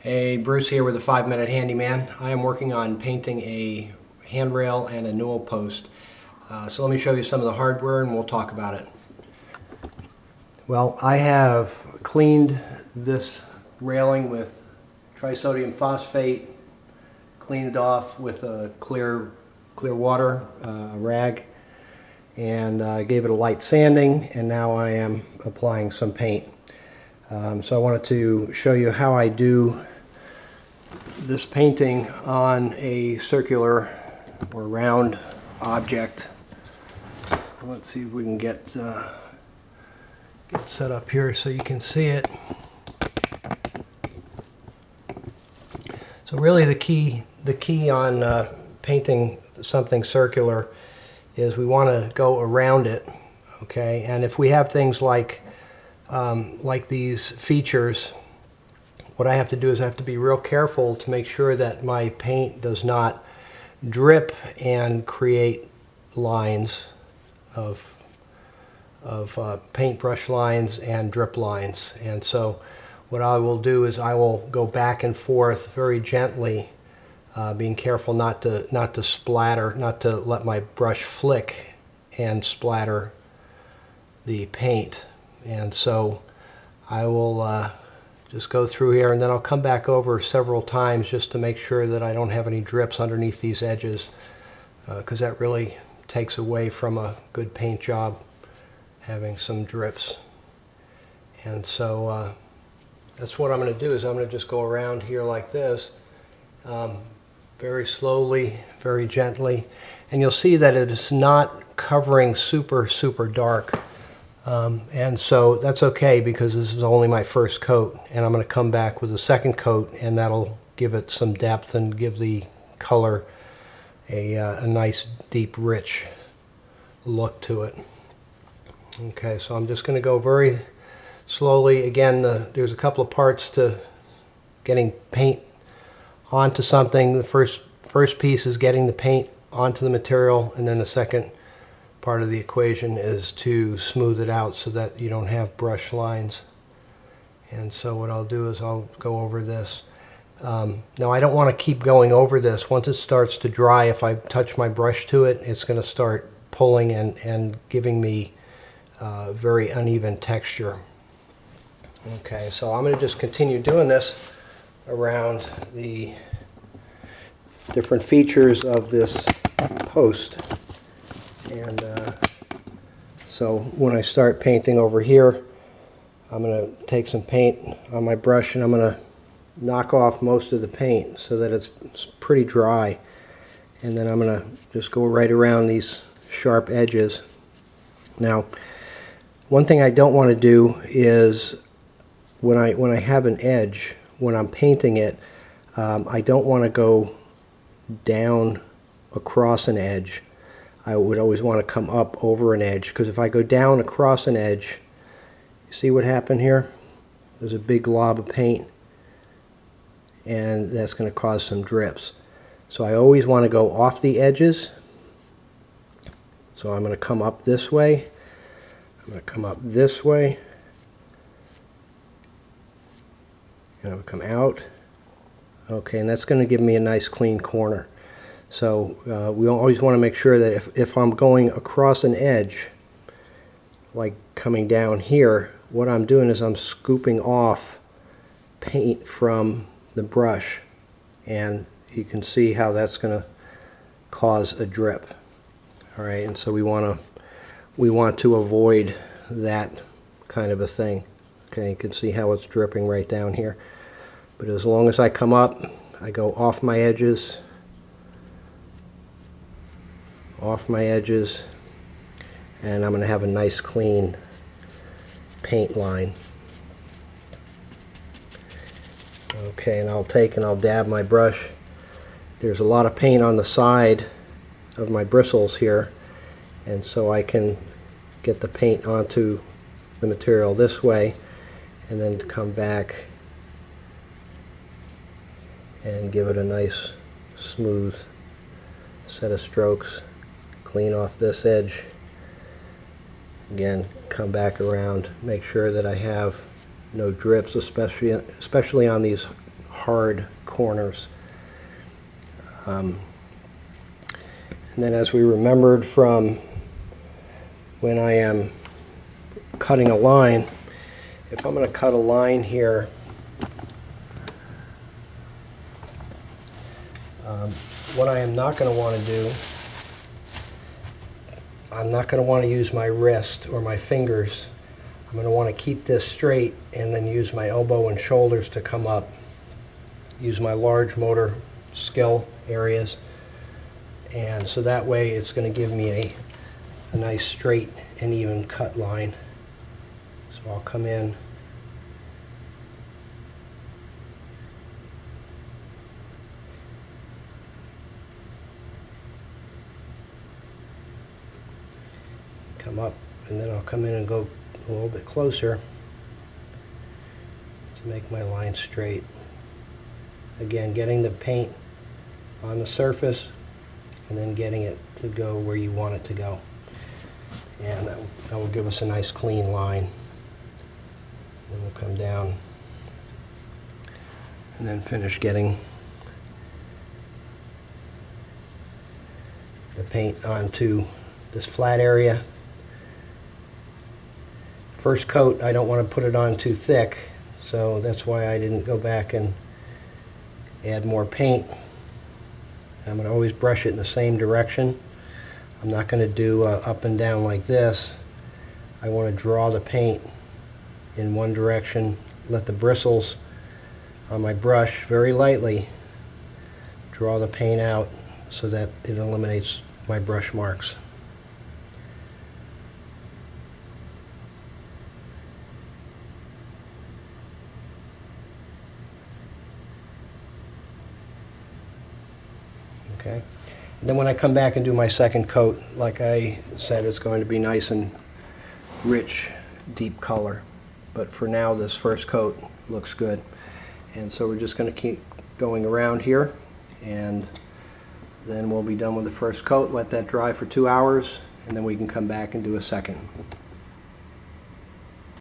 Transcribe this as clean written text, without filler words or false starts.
Hey, Bruce here with the 5-Minute Handyman. I am working on painting a handrail and a newel post. So let me show you some of the hardware and we'll talk about it. Well, I have cleaned this railing with trisodium phosphate, cleaned it off with a clear water rag, and I gave it a light sanding, and now I am applying some paint. So I wanted to show you how I do this painting on a circular or round object. Let's see if we can get set up here so you can see it. So really the key on painting something circular is we want to go around it, okay? And if we have things like these features, what I have to do is I have to be real careful to make sure that my paint does not drip and create lines of paintbrush lines and drip lines. And so what I will do is I will go back and forth very gently, being careful not to splatter, not to let my brush flick and splatter the paint. And so I will just go through here, and then I'll come back over several times just to make sure that I don't have any drips underneath these edges, because that really takes away from a good paint job, having some drips. And so that's what I'm going to do, is I'm going to just go around here like this, very slowly, very gently, and you'll see that it is not covering super dark. And so that's okay, because this is only my first coat, and I'm going to come back with a second coat, and that'll give it some depth and give the color a nice deep rich look to it. Okay, so I'm just going to go very slowly. Again, there's a couple of parts to getting paint onto something. The first piece is getting the paint onto the material, and then the second part of the equation is to smooth it out so that you don't have brush lines. And so what I'll do is I'll go over this. Now I don't want to keep going over this. Once it starts to dry, if I touch my brush to it, it's going to start pulling and giving me very uneven texture. Okay, so I'm going to just continue doing this around the different features of this post. And so when I start painting over here, I'm going to take some paint on my brush and I'm going to knock off most of the paint so that it's pretty dry. And then I'm going to just go right around these sharp edges. Now, one thing I don't want to do is when I have an edge, when I'm painting it, I don't want to go down across an edge. I would always want to come up over an edge, because if I go down across an edge, you see what happened here? There's a big glob of paint, and that's going to cause some drips. So I always want to go off the edges. So I'm going to come up this way. I'm going to come up this way. And I'm going to come out. Okay, and that's going to give me a nice clean corner. So we always want to make sure that if I'm going across an edge, like coming down here, what I'm doing is I'm scooping off paint from the brush, and you can see how that's going to cause a drip. All right, and so we want to avoid that kind of a thing. Okay, you can see how it's dripping right down here. But as long as I come up, I go off my edges, and I'm going to have a nice clean paint line. Okay, and I'll dab my brush. There's a lot of paint on the side of my bristles here, and so I can get the paint onto the material this way, and then come back and give it a nice smooth set of strokes. Clean off this edge. Again, come back around, make sure that I have no drips, especially on these hard corners. And then, as we remembered from when I am cutting a line, if I'm going to cut a line here, what I am not going to want to do, I'm not going to want to use my wrist or my fingers. I'm going to want to keep this straight and then use my elbow and shoulders to come up. Use my large motor skill areas, and so that way it's going to give me a nice straight and even cut line. So I'll come in come up, and then I'll come in and go a little bit closer to make my line straight. Again, getting the paint on the surface and then getting it to go where you want it to go. And that will give us a nice clean line. Then we'll come down and then finish getting the paint onto this flat area. First coat, I don't want to put it on too thick, so that's why I didn't go back and add more paint. I'm going to always brush it in the same direction. I'm not going to do up and down like this. I want to draw the paint in one direction, let the bristles on my brush very lightly draw the paint out so that it eliminates my brush marks. Okay. And then when I come back and do my second coat, like I said, it's going to be nice and rich, deep color. But for now, this first coat looks good. And so we're just going to keep going around here, and then we'll be done with the first coat, let that dry for 2 hours, and then we can come back and do a second.